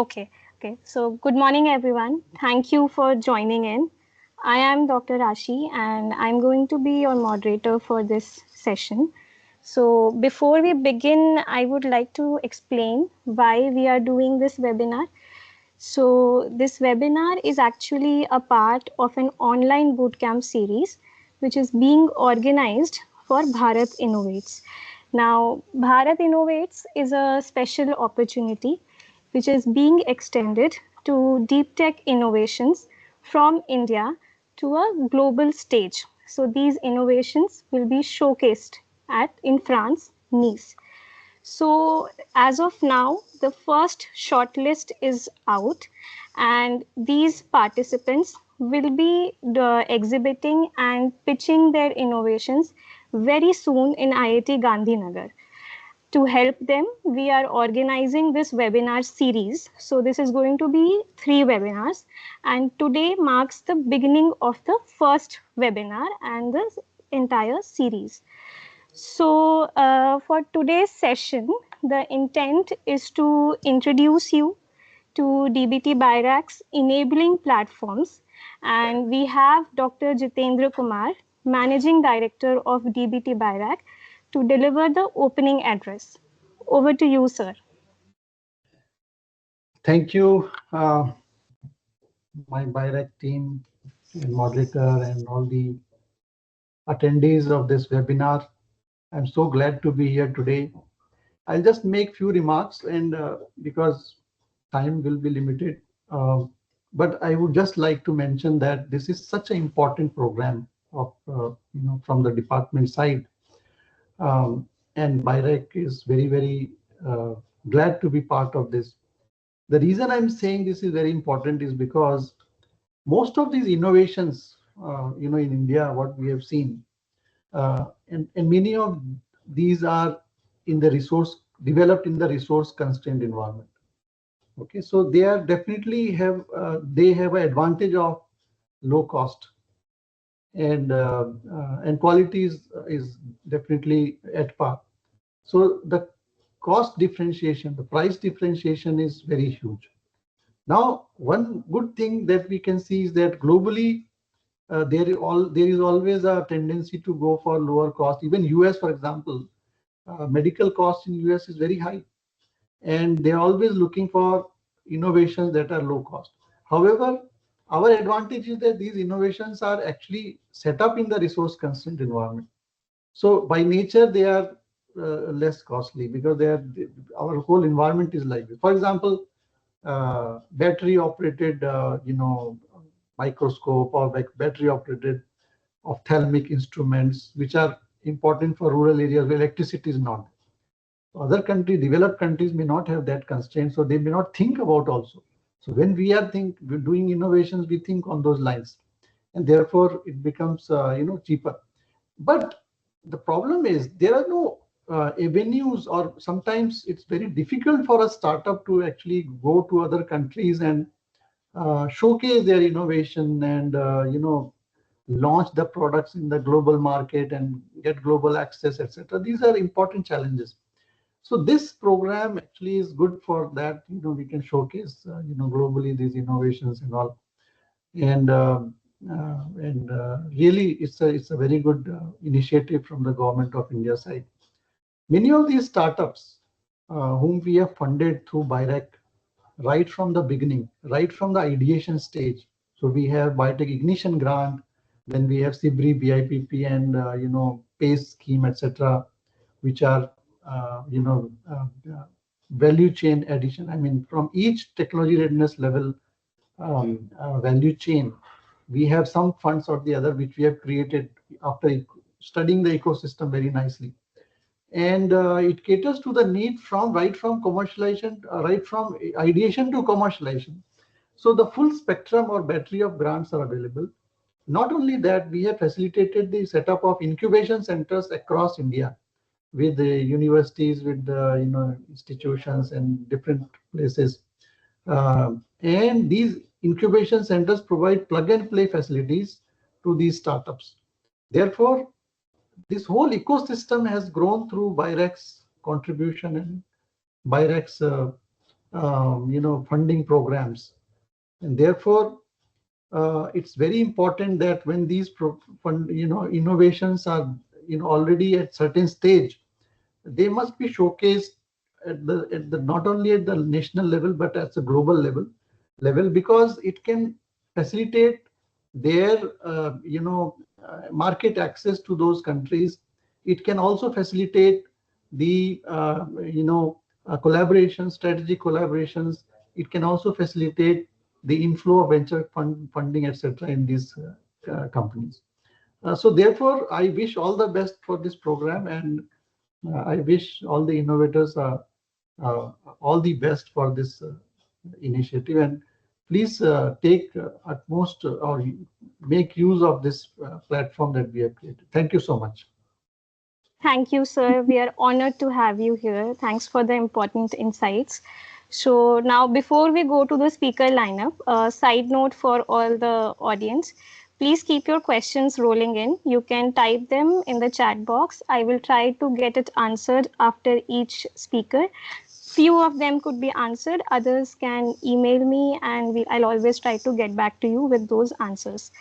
Okay, okay. So good morning, everyone. Thank you for joining in. I am Dr. Rashi, and I'm going to be your moderator for this session. So before we begin, I would like to explain why we are doing this webinar. So this webinar is actually a part of an online bootcamp series, which is being organized for Bharat Innovates. Now, Bharat Innovates is a special opportunity which is being extended to deep tech innovations from India to a global stage. So these innovations will be showcased in France, Nice. So as of now, the first shortlist is out, and these participants will be exhibiting and pitching their innovations very soon in IIT Gandhinagar. To help them, we are organizing this webinar series. So this is going to be 3 webinars, and today marks the beginning of the first webinar and the entire series. So for today's session, the intent is to introduce you to DBT-BIRAC's enabling platforms. And we have Dr. Jitendra Kumar, Managing Director of DBT-BIRAC, to deliver the opening address. Over to you, sir. Thank you, my BIRAC team and moderator and all the attendees of this webinar. I'm so glad to be here today. I'll just make few remarks, and because time will be limited, but I would just like to mention that this is such an important program of from the department side, and BIRAC is very glad to be part of this. The reason I'm saying this is very important is because most of these innovations, in India, what we have seen, and many of these are in the developed in the resource constrained environment. Okay, so they are definitely they have an advantage of low cost, and quality is definitely at par. So the cost differentiation, the price differentiation is very huge. Now, one good thing that we can see is that globally, there is always a tendency to go for lower cost. Even US, for example, medical cost in US is very high, and they're always looking for innovations that are low cost. However, our advantage is that these innovations are actually set up in the resource constrained environment. So by nature, they are less costly because our whole environment is like this. For example, battery operated, microscope or battery operated ophthalmic instruments, which are important for rural areas where electricity is not. Other countries, developed countries, may not have that constraint, so they may not think about also. So when we're doing innovations, we think on those lines, and therefore it becomes cheaper. But the problem is there are no avenues, or sometimes it's very difficult for a startup to actually go to other countries and showcase their innovation and launch the products in the global market and get global access, etc. These are important challenges. So this program actually is good for that. We can showcase globally these innovations and all, and really it's a very good initiative from the government of India side. Many of these startups whom we have funded through BIRAC right from the beginning, right from the ideation stage. So we have Biotech Ignition Grant, then we have SIBRI, BIPP, and PACE scheme, etc., which are value chain addition. I mean, from each technology readiness level value chain, we have some funds or the other which we have created after studying the ecosystem very nicely. And it caters to the need right from commercialization, right from ideation to commercialization. So the full spectrum or battery of grants are available. Not only that, we have facilitated the setup of incubation centers across India with the universities, with the institutions and different places. And these incubation centers provide plug and play facilities to these startups. Therefore, this whole ecosystem has grown through BIRAC's contribution and BIRAC's funding programs. And therefore, it's very important that when these innovations are already at certain stage, they must be showcased at the not only at the national level but at the global level, because it can facilitate their market access to those countries. It can also facilitate the collaboration, strategic collaborations. It can also facilitate the inflow of venture funding, etc., in these companies. So therefore, I wish all the best for this program, and I wish all the innovators uh, all the best for this initiative. And please take utmost or make use of this platform that we have created. Thank you so much. Thank you, sir. We are honored to have you here. Thanks for the important insights. So, now before we go to the speaker lineup, a side note for all the audience, please keep your questions rolling in. You can type them in the chat box. I will try to get it answered after each speaker. Few of them could be answered, others can email me, and I'll always try to get back to you with those answers.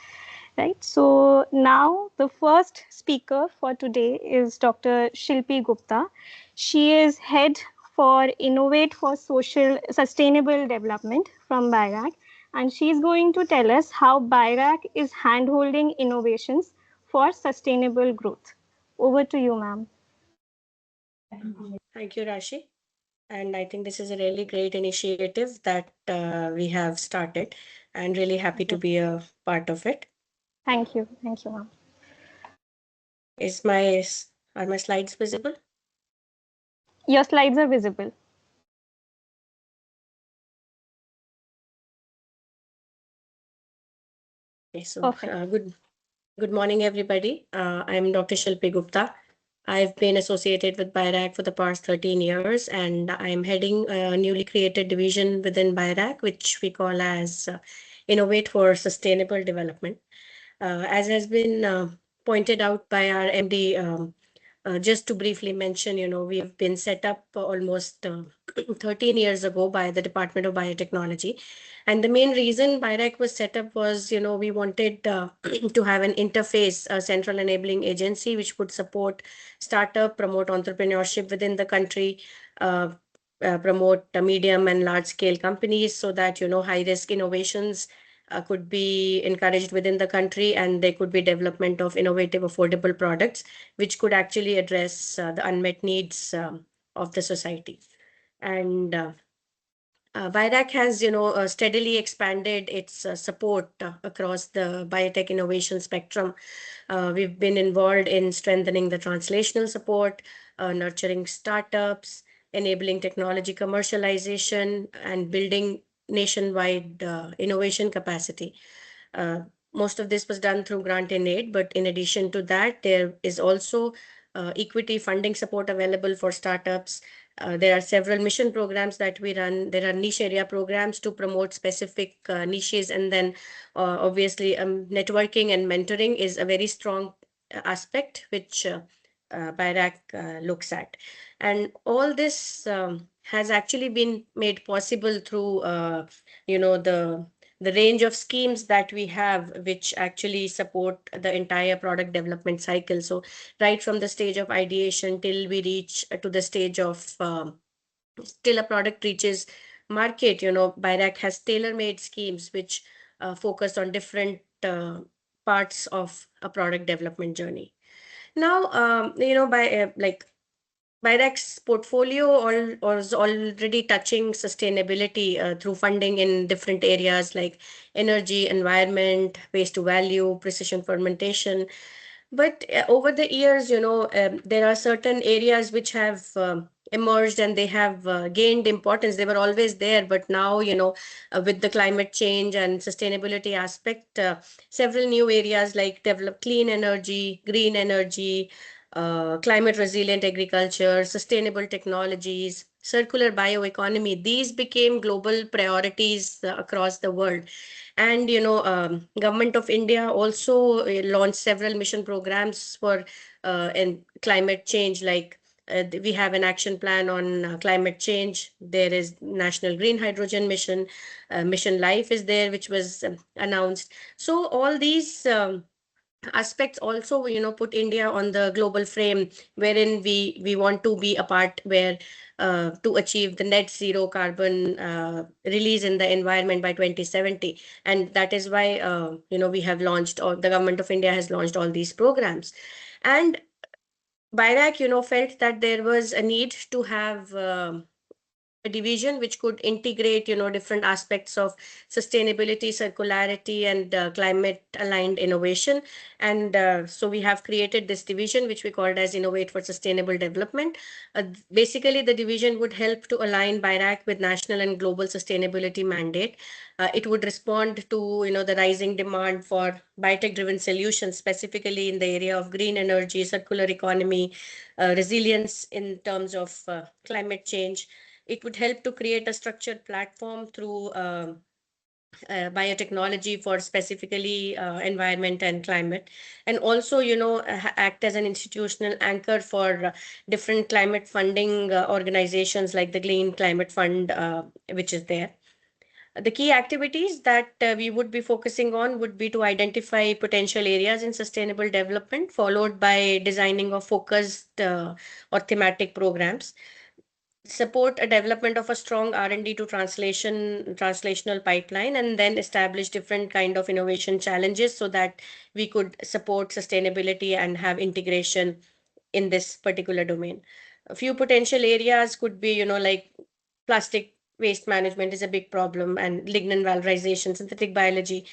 Right. So now the first speaker for today is Dr. Shilpi Gupta. She is head for Innovate for Social Sustainable Development from BIRAC, and she is going to tell us how BIRAC is handholding innovations for sustainable growth. Over to you, ma'am. Thank you, Rashi. And I think this is a really great initiative that we have started, and really happy to be a part of it. Thank you. Thank you, ma'am. Is my are my slides visible? Your slides are visible. Okay, so Perfect. good morning, everybody. I'm Dr. Shilpi Gupta. I've been associated with BIRAC for the past 13 years, and I'm heading a newly created division within BIRAC, which we call as Innovate for Sustainable Development. As has been pointed out by our MD, just to briefly mention, we've been set up almost 13 years ago by the Department of Biotechnology. And the main reason BIRAC was set up was, we wanted to have an interface, a central enabling agency, which would support startup, promote entrepreneurship within the country, uh, promote medium and large scale companies, so that, high risk innovations could be encouraged within the country, and there could be development of innovative, affordable products which could actually address the unmet needs of the society. And BIRAC has, steadily expanded its support across the biotech innovation spectrum. We've been involved in strengthening the translational support, nurturing startups, enabling technology commercialization, and building nationwide innovation capacity. Uh, Most of this was done through grant and aid, but in addition to that, there is also equity funding support available for startups. There are several mission programs that we run. There are niche area programs to promote specific niches, and then obviously networking and mentoring is a very strong aspect which BIRAC looks at. And all this has actually been made possible through the range of schemes that we have, which actually support the entire product development cycle. So right from the stage of ideation till we reach to the stage of till a product reaches market, BIRAC has tailor-made schemes which focus on different parts of a product development journey. Now, by like BIRAC's portfolio or is already touching sustainability through funding in different areas like energy, environment, waste to value, precision fermentation. But over the years, there are certain areas which have emerged, and they have gained importance. They were always there, but now, with the climate change and sustainability aspect, several new areas like develop clean energy, green energy, climate resilient agriculture, sustainable technologies, circular bioeconomy, these became global priorities across the world. And government of India also launched several mission programs for and climate change, like we have an action plan on climate change. There is National Green Hydrogen Mission. Mission Life is there, which was announced. So all these aspects also, put India on the global frame, wherein we want to be a part where to achieve the net zero carbon release in the environment by 2070. And that is why we have launched, or the government of India has launched all these programs. And BIRAC, felt that there was a need to have a division which could integrate, different aspects of sustainability, circularity, and climate aligned innovation. And so we have created this division which we called as Innovate for Sustainable Development. Basically, the division would help to align BIRAC with national and global sustainability mandate. It would respond to, the rising demand for biotech driven solutions, specifically in the area of green energy, circular economy, resilience in terms of climate change. It would help to create a structured platform through biotechnology for specifically environment and climate, and also, act as an institutional anchor for different climate funding organizations like the Green Climate Fund, which is there. The key activities that we would be focusing on would be to identify potential areas in sustainable development, followed by designing of focused or thematic programs, support a development of a strong R&D to translational pipeline, and then establish different kind of innovation challenges so that we could support sustainability and have integration in this particular domain. A few potential areas could be, like plastic waste management is a big problem, and lignin valorization, synthetic biology.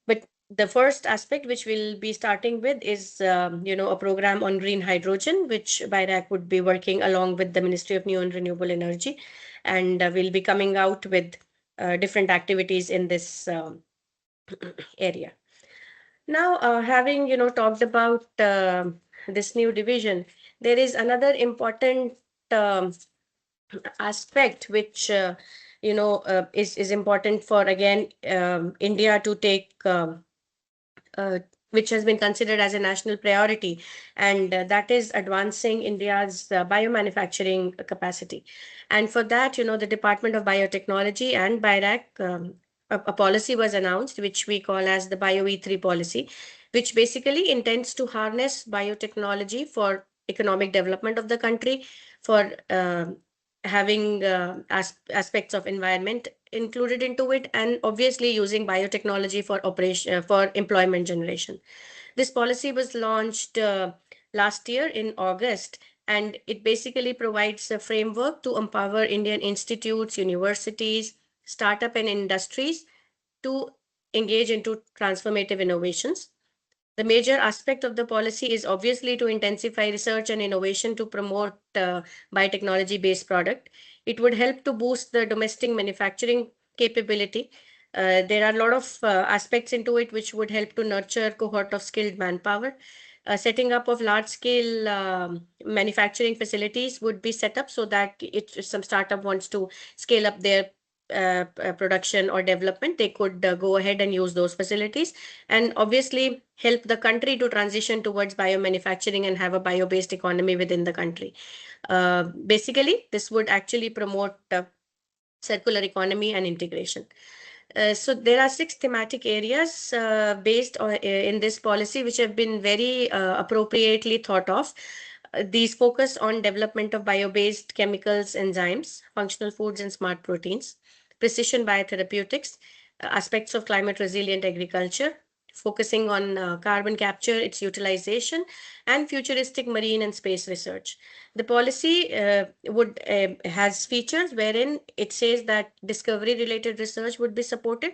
But the first aspect which we'll be starting with is, a program on green hydrogen, which BIRAC would be working along with the Ministry of New and Renewable Energy, and we'll be coming out with different activities in this area. Now, having talked about this new division, there is another important um, aspect which is important for, again, India to take. Which has been considered as a national priority, and that is advancing India's biomanufacturing capacity. And for that, the Department of Biotechnology and BIRAC, a policy was announced, which we call as the BioE3 policy, which basically intends to harness biotechnology for economic development of the country, for having aspects of environment included into it, and obviously using biotechnology for operation for employment generation. This policy was launched last year in August, and it basically provides a framework to empower Indian institutes, universities, startup and industries to engage into transformative innovations. The major aspect of the policy is obviously to intensify research and innovation to promote biotechnology based product. It would help to boost the domestic manufacturing capability. There are a lot of aspects into it which would help to nurture cohort of skilled manpower. Setting up of large scale manufacturing facilities would be set up so that if some startup wants to scale up their production or development, they could go ahead and use those facilities, and obviously help the country to transition towards biomanufacturing and have a bio-based economy within the country. Basically, this would actually promote circular economy and integration. So there are 6 thematic areas based on in this policy, which have been very appropriately thought of. These focus on development of bio-based chemicals, enzymes, functional foods, and smart proteins, precision biotherapeutics, aspects of climate resilient agriculture, focusing on carbon capture, its utilization, and futuristic marine and space research. The policy would has features wherein it says that discovery related research would be supported.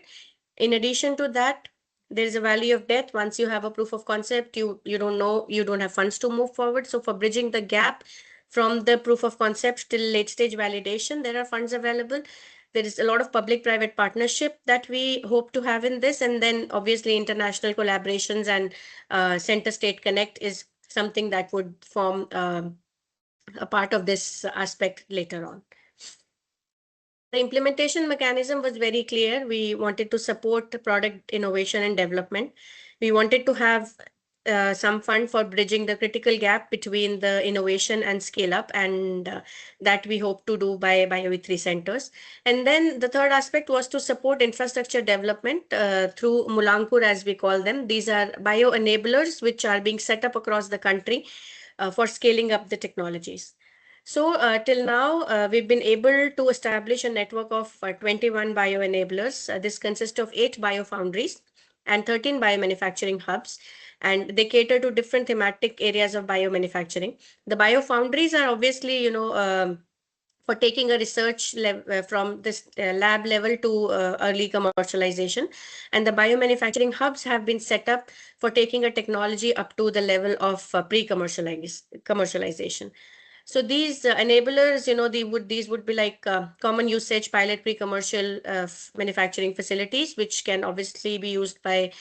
In addition to that, there is a valley of death. Once you have a proof of concept, you don't know, you don't have funds to move forward. So for bridging the gap from the proof of concept till late stage validation, there are funds available. There is a lot of public private partnership that we hope to have in this, and then obviously international collaborations and center state connect is something that would form a part of this aspect later on. The implementation mechanism was very clear. We wanted to support product innovation and development. We wanted to have some fund for bridging the critical gap between the innovation and scale up, and that we hope to do by BioE3 centers. And then the third aspect was to support infrastructure development through Mulankur, as we call them. These are bio enablers which are being set up across the country for scaling up the technologies. So till now, we've been able to establish a network of 21 bioenablers. This consists of 8 biofoundries and 13 biomanufacturing hubs, and they cater to different thematic areas of biomanufacturing. The biofoundries are obviously, for taking a research from this lab level to early commercialization. And the biomanufacturing hubs have been set up for taking a technology up to the level of commercialization. So these enablers, these would be like common usage pilot pre-commercial manufacturing facilities, which can obviously be used by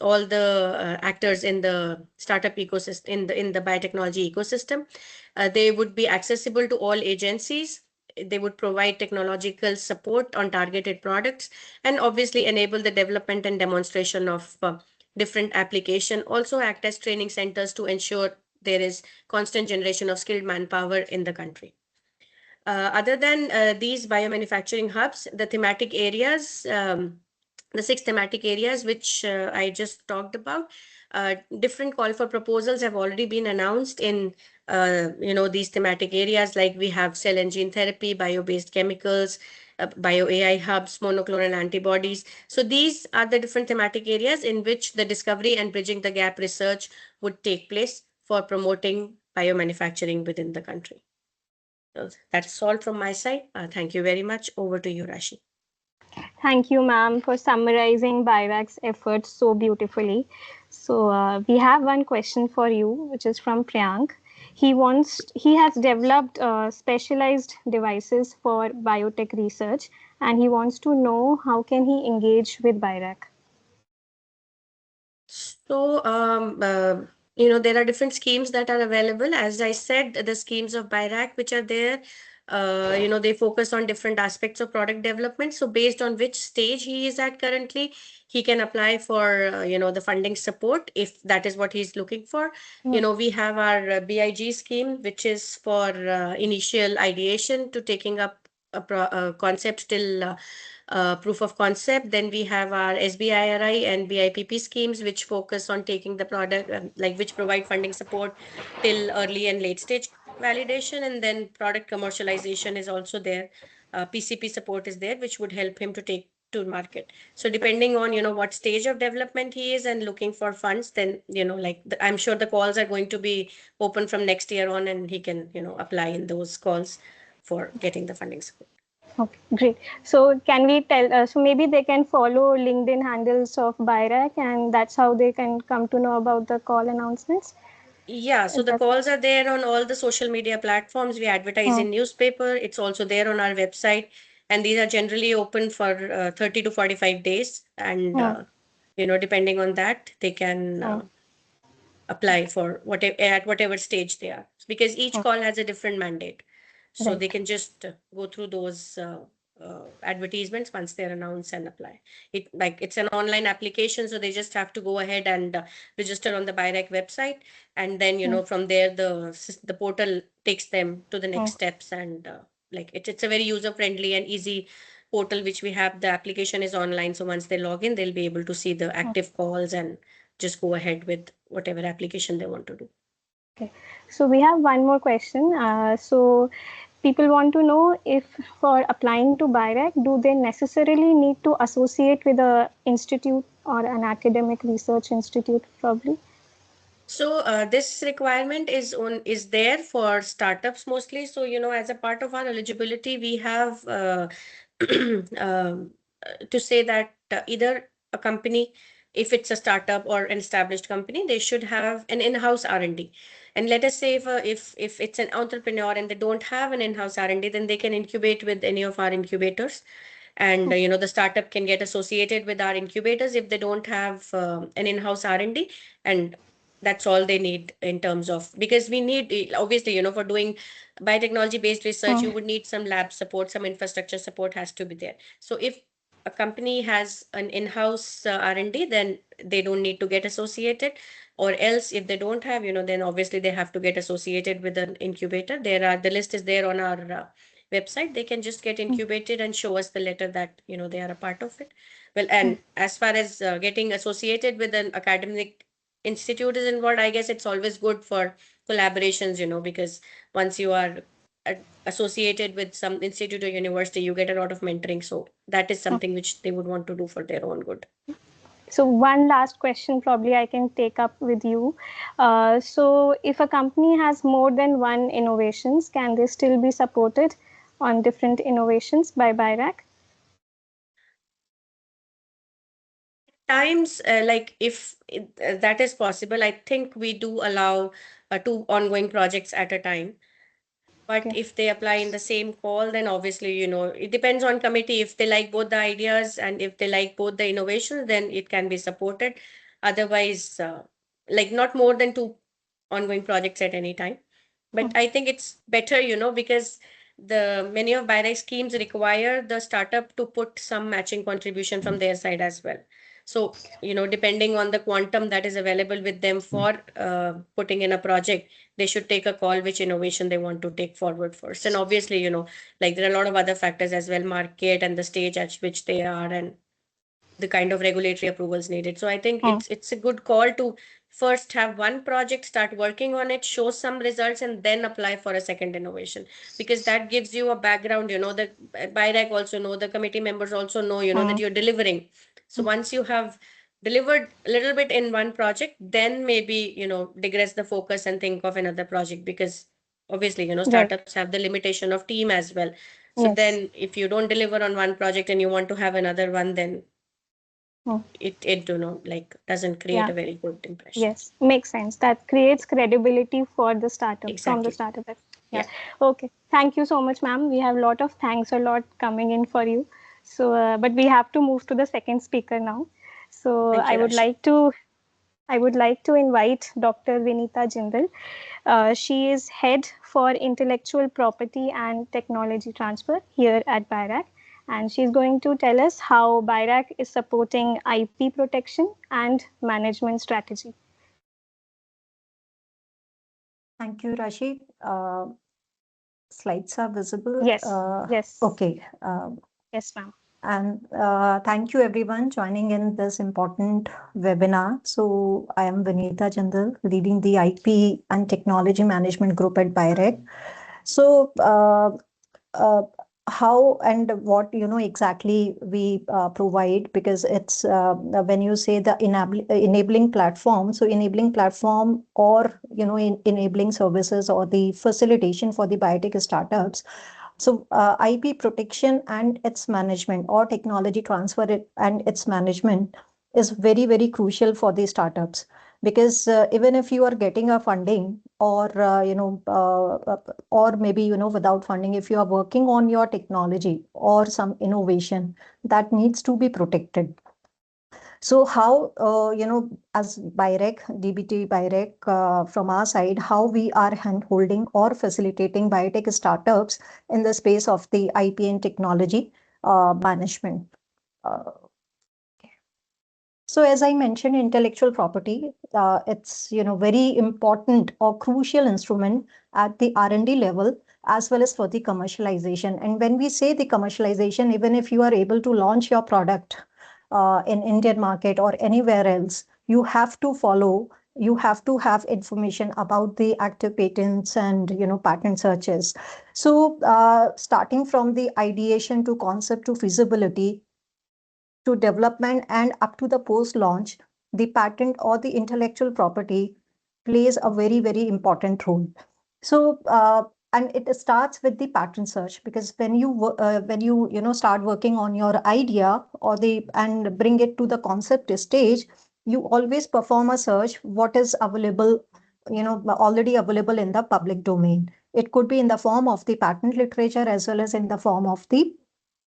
all the actors in the startup ecosystem, in the biotechnology ecosystem. They would be accessible to all agencies. They would provide technological support on targeted products, and obviously enable the development and demonstration of different application. Also act as training centers to ensure there is constant generation of skilled manpower in the country. Other than these biomanufacturing hubs, the thematic areas, the 6 thematic areas which I just talked about, different call for proposals have already been announced in these thematic areas. Like we have cell and gene therapy, bio-based chemicals, bio AI hubs, monoclonal antibodies. So these are the different thematic areas in which the discovery and bridging the gap research would take place for promoting biomanufacturing within the country. So that's all from my side. Thank you very much. Over to you, Rashi. Thank you, ma'am, for summarizing BIRAC's efforts so beautifully. So we have one question for you, which is from Priyank. He has developed specialized devices for biotech research, and he wants to know how can he engage with BIRAC. So, there are different schemes that are available. As I said, the schemes of BIRAC, which are there, they focus on different aspects of product development. So based on which stage he is at currently, he can apply for, the funding support if that is what he's looking for. We have our BIG scheme, which is for initial ideation to taking up a concept till proof of concept. Then we have our SBIRI and BIPP schemes, which focus on taking the product, which provide funding support till early and late stage validation. And then product commercialization is also there. PCP support is there, which would help him to take to market. So depending on, what stage of development he is and looking for funds, then, I'm sure the calls are going to be open from next year on, and he can, apply in those calls for getting the funding support. Okay, great. So can we tell, so maybe they can follow LinkedIn handles of BIRAC, and that's how they can come to know about the call announcements? Yeah, so the calls are there on all the social media platforms. We advertise in newspaper. It's also there on our website. And these are generally open for 30 to 45 days. And, depending on that, they can apply for whatever stage they are. Because each call has a different mandate. So Right. they can just go through those advertisements once they're announced and apply. It's an online application, so they just have to go ahead and register on the BIRAC website, and then from there the portal takes them to the next steps, and it's a very user friendly and easy portal which we have. The application is online, so once they log in, they'll be able to see the active calls and just go ahead with whatever application they want to do. Okay, so we have one more question. So people want to know if for applying to BIRAC, do they necessarily need to associate with a institute or an academic research institute probably? So this requirement is there for startups mostly. So as a part of our eligibility, we have to say that either a company, if it's a startup or an established company, they should have an in-house R&D. And let us say if it's an entrepreneur and they don't have an in-house R&D, then they can incubate with any of our incubators. And the startup can get associated with our incubators if they don't have an in-house R&D, and that's all they need in terms of, because we need, obviously, for doing biotechnology based research, you would need some lab support, some infrastructure support has to be there. So if a company has an in-house R&D, then they don't need to get associated. Or else, if they don't have, then obviously they have to get associated with an incubator. The list is there on our website. They can just get incubated and show us the letter that they are a part of it. Well, and as far as getting associated with an academic institute is involved, I guess it's always good for collaborations, because once you are associated with some institute or university, you get a lot of mentoring. So that is something which they would want to do for their own good. So one last question probably I can take up with you. So if a company has more than one innovations, can they still be supported on different innovations by BIRAC? Times, like if that is possible, I think we do allow two ongoing projects at a time. But Okay. if they apply in the same call, then obviously, it depends on committee. If they like both the ideas and if they like both the innovations, then it can be supported. Otherwise, like not more than two ongoing projects at any time. But I think it's better, because the many of BIRAC schemes require the startup to put some matching contribution from their side as well. So, depending on the quantum that is available with them for putting in a project, they should take a call which innovation they want to take forward first. And obviously, like there are a lot of other factors as well, market and the stage at which they are, and the kind of regulatory approvals needed. So I think it's a good call to first have one project, start working on it, show some results, and then apply for a second innovation, because that gives you a background. The BIRAC also know, the committee members also know, that you're delivering. So once you have delivered a little bit in one project, then maybe digress the focus and think of another project, because obviously Right. startups have the limitation of team as well. So Yes. then if you don't deliver on one project and you want to have another one, then Mm. it like doesn't create Yeah. a very good impression. Yes. Makes sense. That creates credibility for the startup, from the Exactly. startup. Yeah. Yeah. Okay. Thank you so much, ma'am. We have a lot of thanks, a lot coming in for you. So, but we have to move to the second speaker now. So Thank you, Rashi. I would like to invite Dr. Vinita Jindal. She is head for intellectual property and technology transfer here at BIRAC. And she's going to tell us how BIRAC is supporting IP protection and management strategy. Thank you, Rashi. Slides are visible. Yes, yes, Okay. yes, ma'am. And thank you everyone joining in this important webinar. So I am Vinita Jindal, leading the IP and Technology Management Group at BIRAC. So uh, how and what exactly we provide, because it's when you say the enabling platform, so enabling platform or enabling services or the facilitation for the biotech startups. So IP protection and its management, or technology transfer and its management, is very, very crucial for the startups, because even if you are getting a funding, or or maybe without funding, if you are working on your technology or some innovation, that needs to be protected. So how, as BIRAC, DBT BIRAC, from our side, how we are hand-holding or facilitating biotech startups in the space of the IP and technology management. Uh, so as I mentioned, intellectual property, it's very important or crucial instrument at the R&D level, as well as for the commercialization. And when we say the commercialization, even if you are able to launch your product in Indian market or anywhere else, you have to follow, you have to have information about the active patents and patent searches. So starting from the ideation to concept to feasibility to development and up to the post launch, the patent or the intellectual property plays a very, very important role. So and it starts with the patent search, because when you start working on your idea or the and bring it to the concept stage, you always perform a search what is available, already available in the public domain. It could be in the form of the patent literature, as well as in the form of the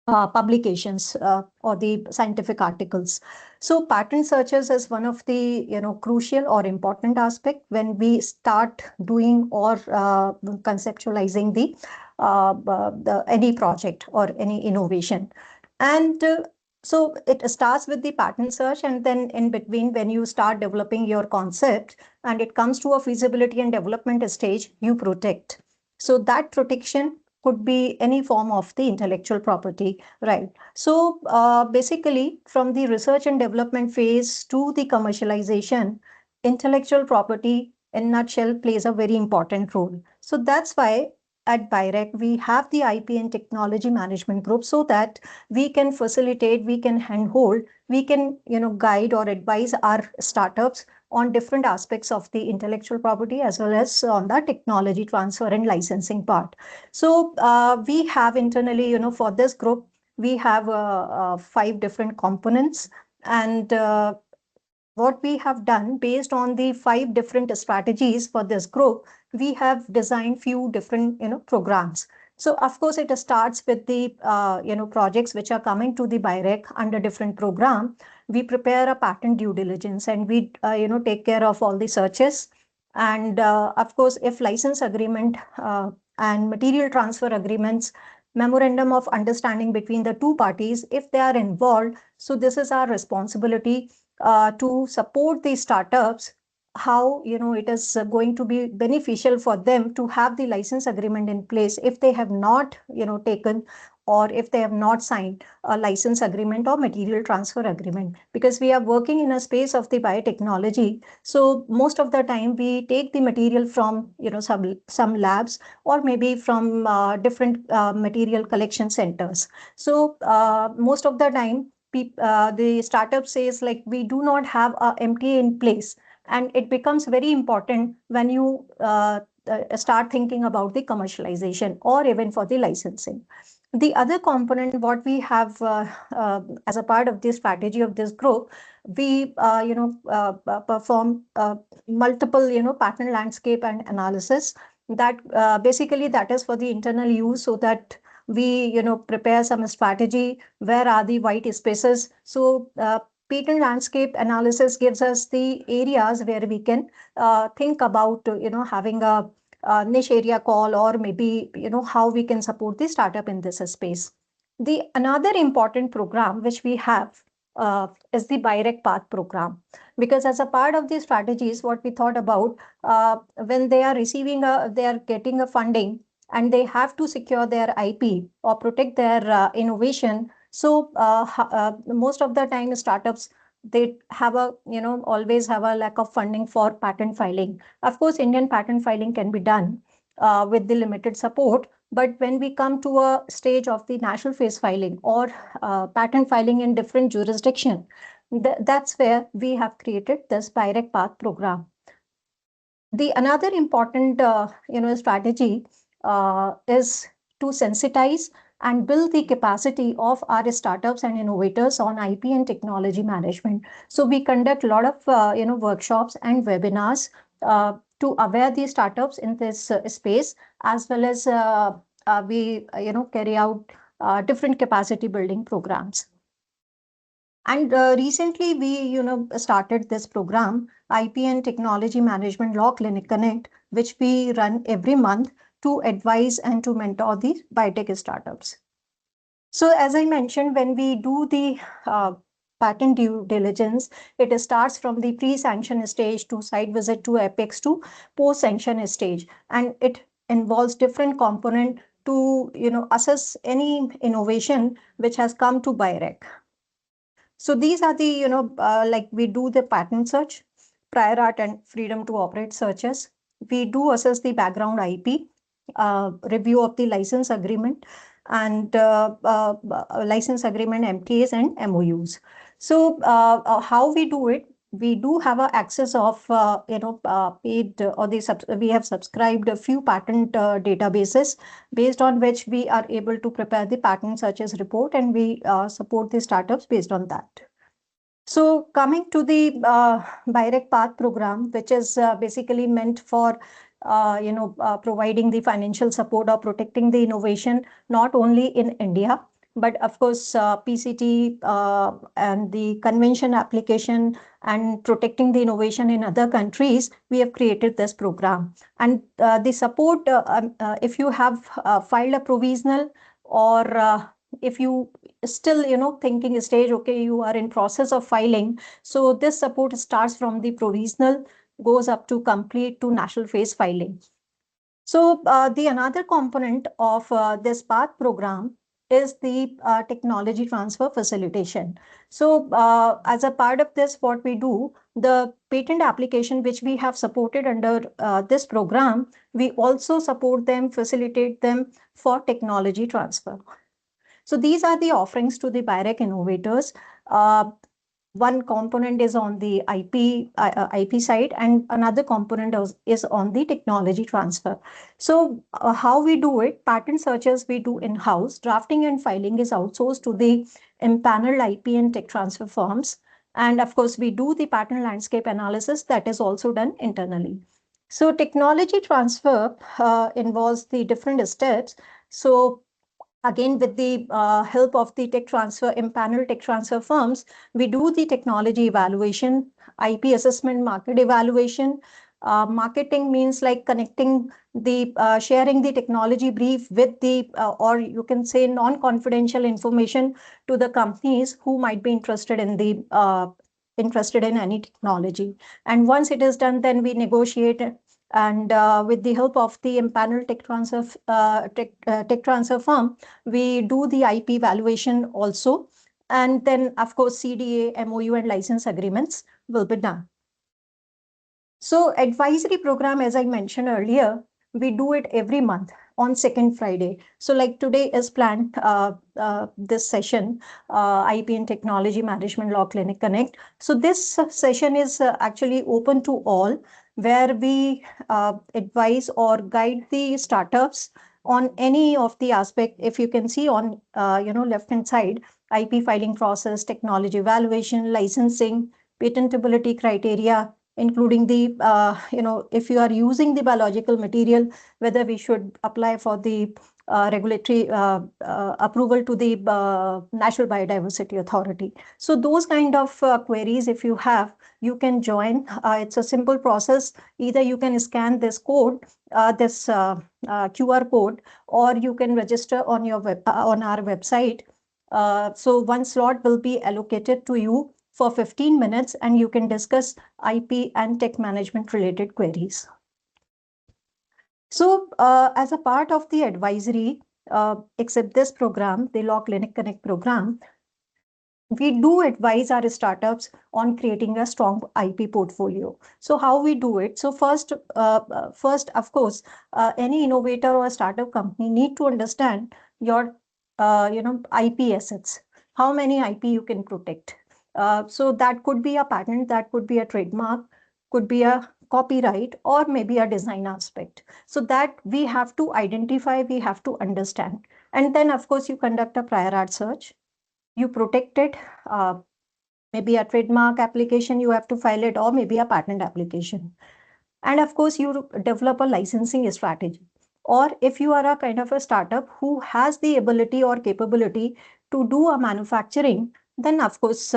publications or the scientific articles. So patent searches is one of the crucial or important aspect when we start doing or conceptualizing the any project or any innovation. And So it starts with the patent search, and then in between, when you start developing your concept and it comes to a feasibility and development stage, you protect. So that protection could be any form of the intellectual property, right? So basically, from the research and development phase to the commercialization, intellectual property in nutshell plays a very important role. So that's why at BIRAC, we have the IP and technology management group, so that we can facilitate, we can handhold, we can guide or advise our startups on different aspects of the intellectual property, as well as on the technology transfer and licensing part. So we have internally, for this group, we have 5 different components, and what we have done based on the 5 different strategies for this group, we have designed few different programs. So of course it starts with the projects which are coming to the BIRAC under different program. We prepare a patent due diligence, and we take care of all the searches, and of course if license agreement and material transfer agreements, memorandum of understanding between the two parties, if they are involved, so this is our responsibility to support the startups, how it is going to be beneficial for them to have the license agreement in place if they have not taken, or if they have not signed a license agreement or material transfer agreement, because we are working in a space of the biotechnology. So most of the time we take the material from some labs, or maybe from different material collection centers. So most of the time the startup says, like, we do not have a MTA in place, and it becomes very important when you start thinking about the commercialization or even for the licensing. The other component, what we have as a part of the strategy of this group, we perform multiple pattern landscape and analysis, that basically that is for the internal use, so that we prepare some strategy, where are the white spaces. So patent landscape analysis gives us the areas where we can think about having a niche area call, or maybe how we can support the startup in this space. The another important program which we have is the BIRAC Path program, because as a part of the strategies, what we thought about, when they are receiving they are getting a funding, and they have to secure their IP or protect their innovation. So most of the time startups, they have a always have a lack of funding for patent filing. Of course, Indian patent filing can be done with the limited support, but when we come to a stage of the national phase filing, or patent filing in different jurisdiction, that's where we have created this BIRAC Path program. The another important strategy is to sensitize and build the capacity of our startups and innovators on IP and technology management. So we conduct a lot of workshops and webinars to aware the startups in this space, as well as we carry out different capacity building programs. And recently we started this program, IP and Technology Management Law Clinic Connect, which we run every month to advise and to mentor the biotech startups. So as I mentioned, when we do the patent due diligence, it starts from the pre-sanction stage to site visit to apex to post-sanction stage, and it involves different component to assess any innovation which has come to BIRAC. So these are the, like, we do the patent search, prior art and freedom to operate searches. We do assess the background IP, review of the license agreement, and license agreement MTAs and MOUs. So how we do it? We do have a access of paid or we have subscribed a few patent databases, based on which we are able to prepare the patent searches report, and we support the startups based on that. So coming to the BIRAC Path program, which is basically meant for providing the financial support or protecting the innovation, not only in India, but of course PCT and the convention application, and protecting the innovation in other countries, we have created this program. And the support, if you have filed a provisional, or if you still, thinking stage, okay, you are in process of filing. So this support starts from the provisional, goes up to complete to national phase filing. So the another component of this PATH program is the technology transfer facilitation. So as a part of this, what we do, the patent application which we have supported under this program, we also support them, facilitate them for technology transfer. So these are the offerings to the BIRAC innovators. One component is on the IP side, and another component is on the technology transfer. So how we do it, patent searches we do in-house, drafting and filing is outsourced to the empaneled IP and tech transfer firms. And of course, we do the patent landscape analysis that is also done internally. So technology transfer involves the different steps. So again, with the help of the tech transfer, empaneled tech transfer firms, we do the technology evaluation, IP assessment, market evaluation. Marketing means like connecting the, sharing the technology brief with the, or you can say non-confidential information to the companies who might be interested in the, interested in any technology. And once it is done, then we negotiate, and with the help of the empaneled tech transfer firm, we do the IP valuation also. And then, of course, CDA, MOU, and license agreements will be done. So advisory program, as I mentioned earlier, we do it every month on second Friday. So like today is planned this session, IP and Technology Management Law Clinic Connect. So this session is actually open to all, where we advise or guide the startups on any of the aspect. If you can see on left hand side, IP filing process, technology evaluation, licensing, patentability criteria, including the, if you are using the biological material, whether we should apply for the regulatory approval to the National Biodiversity Authority. So those kind of queries, if you have, you can join. It's a simple process. Either you can scan this code, this QR code, or you can register on your on our website. So one slot will be allocated to you for 15 minutes, and you can discuss IP and tech management related queries. So as a part of the advisory, except this program, the Law Clinic Connect program, we do advise our startups on creating a strong IP portfolio. So how we do it? So first, of course, any innovator or startup company need to understand your, IP assets. How many IP you can protect? So that could be a patent, that could be a trademark, could be a copyright, or maybe a design aspect. So that we have to identify, we have to understand. And then, of course, you conduct a prior art search. You protect it, maybe a trademark application, you have to file it, or maybe a patent application. And of course, you develop a licensing strategy. Or if you are a kind of a startup who has the ability or capability to do a manufacturing, then of course,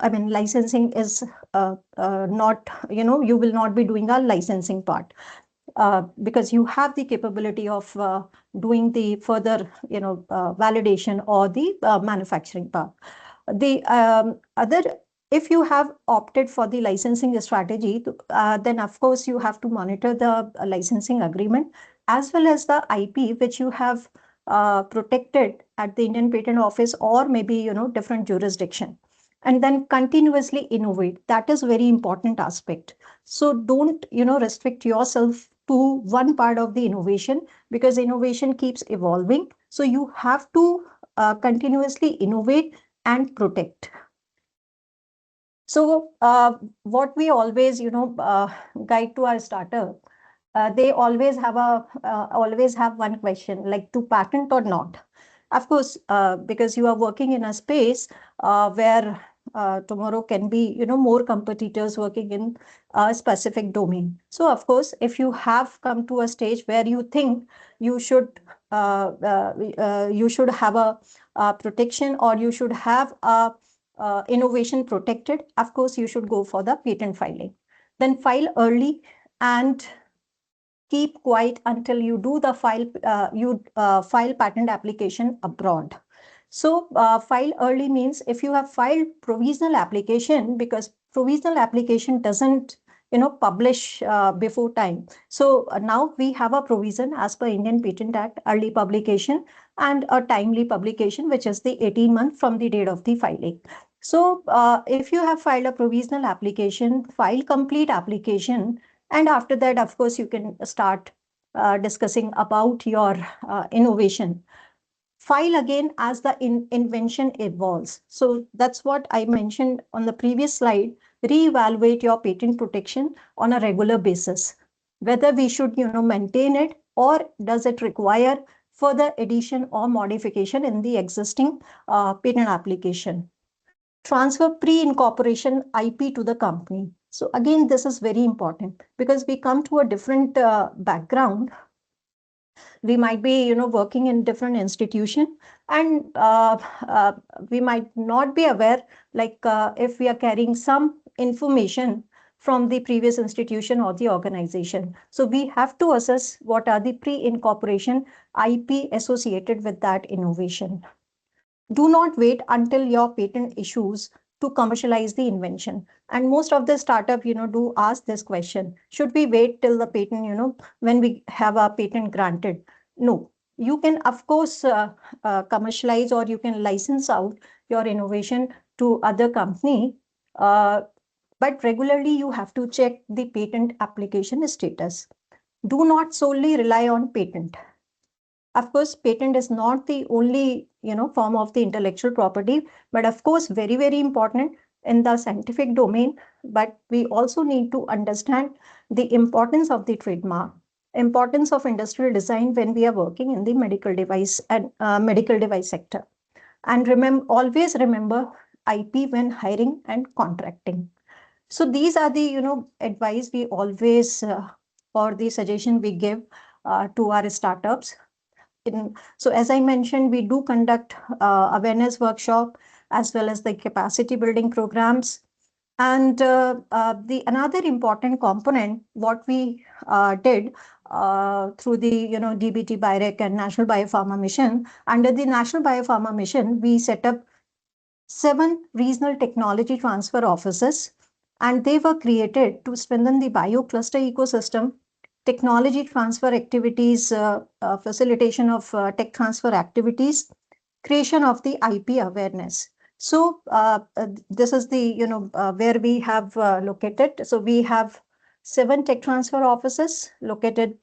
licensing is not, you will not be doing a licensing part. Because you have the capability of doing the further, validation or the manufacturing part. The other, if you have opted for the licensing strategy, then of course you have to monitor the licensing agreement as well as the IP which you have protected at the Indian Patent Office or maybe different jurisdiction, and then continuously innovate. That is very important aspect. So don't restrict yourself to one part of the innovation, because innovation keeps evolving. So you have to continuously innovate and protect. So what we always guide to our startup, they always have one question, like to patent or not. Of course, because you are working in a space where tomorrow can be more competitors working in a specific domain. So of course, if you have come to a stage where you think you should have a protection, or you should have a innovation protected, of course you should go for the patent filing. Then file early and keep quiet until you do the file patent application abroad. So file early means if you have filed provisional application, because provisional application doesn't publish before time. So now we have a provision as per Indian Patent Act, early publication and a timely publication, which is the 18 months from the date of the filing. So if you have filed a provisional application, file complete application, and after that, of course, you can start discussing about your innovation. File again as the invention evolves. So that's what I mentioned on the previous slide. Reevaluate your patent protection on a regular basis. Whether we should maintain it, or does it require further addition or modification in the existing patent application. Transfer pre-incorporation IP to the company. So again, this is very important because we come to a different background. We might be working in different institution, and we might not be aware, like if we are carrying some information from the previous institution or the organization. So we have to assess what are the pre-incorporation IP associated with that innovation. Do not wait until your patent issues to commercialize the invention. And most of the startup, do ask this question: should we wait till the patent, when we have a patent granted? No, you can, of course, commercialize, or you can license out your innovation to other company. But regularly you have to check the patent application status. Do not solely rely on patent. Of course, patent is not the only form of the intellectual property, but of course very, very important in the scientific domain. But we also need to understand the importance of the trademark, importance of industrial design when we are working in the medical device and medical device sector. And always remember IP when hiring and contracting. So these are the advice we always or the suggestion we give to our startups. So as I mentioned, we do conduct awareness workshop as well as the capacity building programs. And the another important component, what we did through the DBT-BIRAC and National Biopharma Mission. Under the National Biopharma Mission, we set up 7 regional technology transfer offices, and they were created to strengthen the bio-cluster ecosystem, technology transfer activities, facilitation of tech transfer activities, creation of the IP awareness. So this is the where we have located. So we have 7 tech transfer offices located.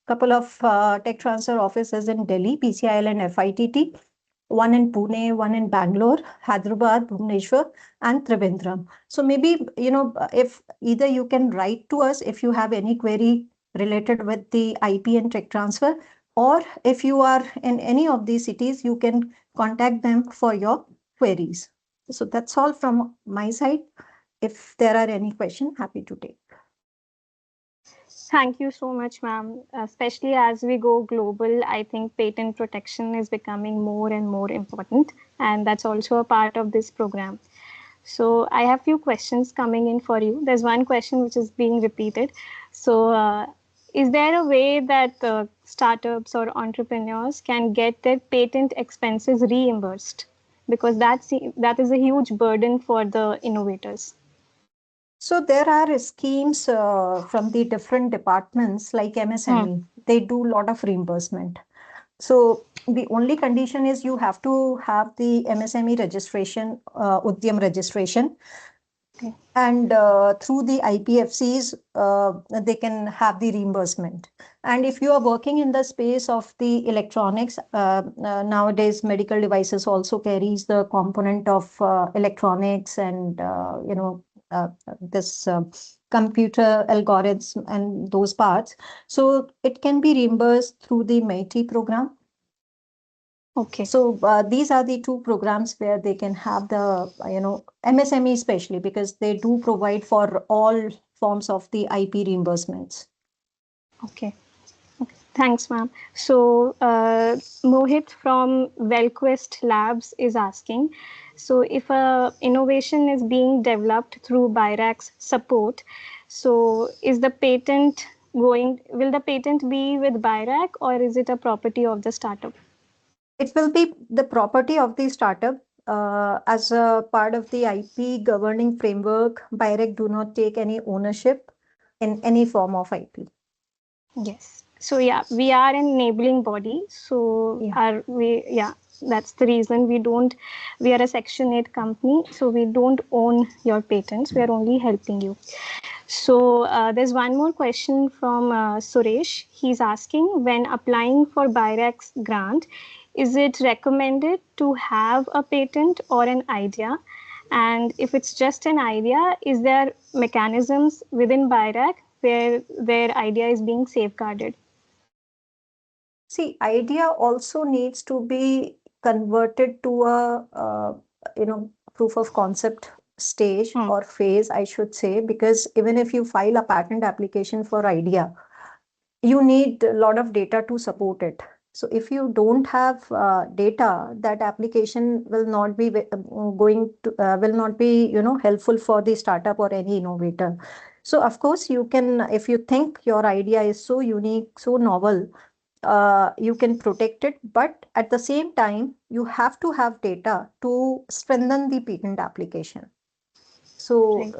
Couple of tech transfer offices in Delhi, PCIL and FITT. One in Pune, one in Bangalore, Hyderabad, Bhubaneswar, and Trivandrum. So maybe if either you can write to us if you have any query related with the IP and tech transfer, or if you are in any of these cities, you can contact them for your queries. So that's all from my side. If there are any questions, happy to take. Thank you so much, ma'am. Especially as we go global, I think patent protection is becoming more and more important, and that's also a part of this program. So I have few questions coming in for you. There's one question which is being repeated. So is there a way that startups or entrepreneurs can get their patent expenses reimbursed? Because that is a huge burden for the innovators. So there are schemes from the different departments like MSME. They do a lot of reimbursement. So the only condition is you have to have the MSME registration, Udyam registration. Okay. And through the IPFCs, they can have the reimbursement. And if you are working in the space of the electronics, nowadays medical devices also carries the component of electronics and this computer algorithms and those parts. So it can be reimbursed through the MAITI program. Okay. So these are the 2 programs where they can have the, MSME especially, because they do provide for all forms of the IP reimbursements. Okay. Thanks, ma'am. So Mohit from WellQuest Labs is asking, so if a innovation is being developed through BIRAC's support, so is the patent will the patent be with BIRAC, or is it a property of the startup? It will be the property of the startup. As a part of the IP governing framework, BIRAC do not take any ownership in any form of IP. Yes. So yeah, we are an enabling body. So that's the reason we are a Section 8 company. So we don't own your patents. We are only helping you. So there's one more question from Suresh. He's asking, when applying for BIRAC's grant, is it recommended to have a patent or an idea? And if it's just an idea, is there mechanisms within BIRAC where their idea is being safeguarded? See, idea also needs to be converted to a proof of concept stage or phase, I should say, because even if you file a patent application for idea, you need a lot of data to support it. So if you don't have data, that application will not be will not be helpful for the startup or any innovator. So of course you can, if you think your idea is so unique, so novel, you can protect it, but at the same time you have to have data to strengthen the patent application. So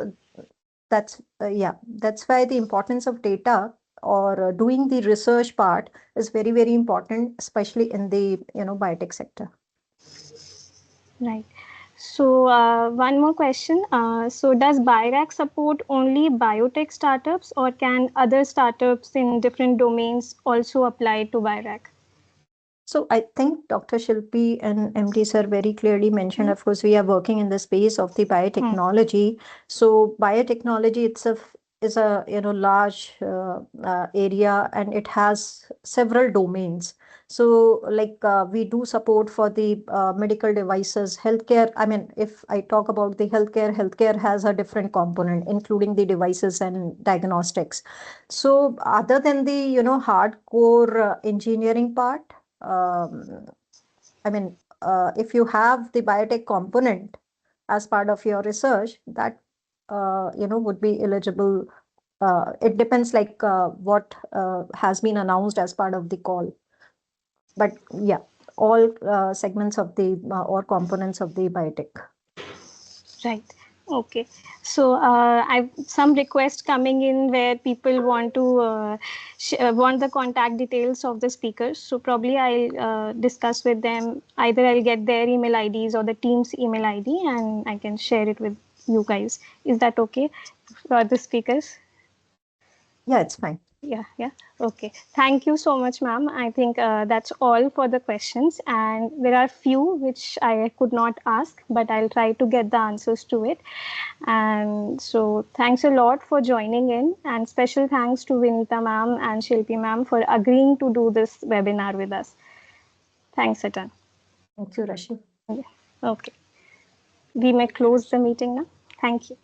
that's why the importance of data or doing the research part is very, very important, especially in the biotech sector. Right. So one more question. So does BIRAC support only biotech startups, or can other startups in different domains also apply to BIRAC? So I think Dr. Shilpi and MD sir very clearly mentioned, of course, we are working in the space of the biotechnology. So biotechnology itself is a large area, and it has several domains. So like we do support for the medical devices, healthcare. I mean, if I talk about the healthcare has a different component, including the devices and diagnostics. So other than the hardcore engineering part, I mean, if you have the biotech component as part of your research, that would be eligible. It depends like what has been announced as part of the call. But yeah, all segments of the or components of the biotech. Right. Okay. So I've some requests coming in where people want to want the contact details of the speakers. So probably I'll discuss with them. Either I'll get their email IDs or the team's email ID, and I can share it with you guys. Is that okay for the speakers? Yeah, it's fine. Yeah. Okay. Thank you so much, ma'am. I think that's all for the questions. And there are few which I could not ask, but I'll try to get the answers to it. And so thanks a lot for joining in. And special thanks to Vinita ma'am and Shilpi ma'am for agreeing to do this webinar with us. Thanks a ton. Thank you, Rashi. Yeah. Okay. We may close the meeting now. Thank you.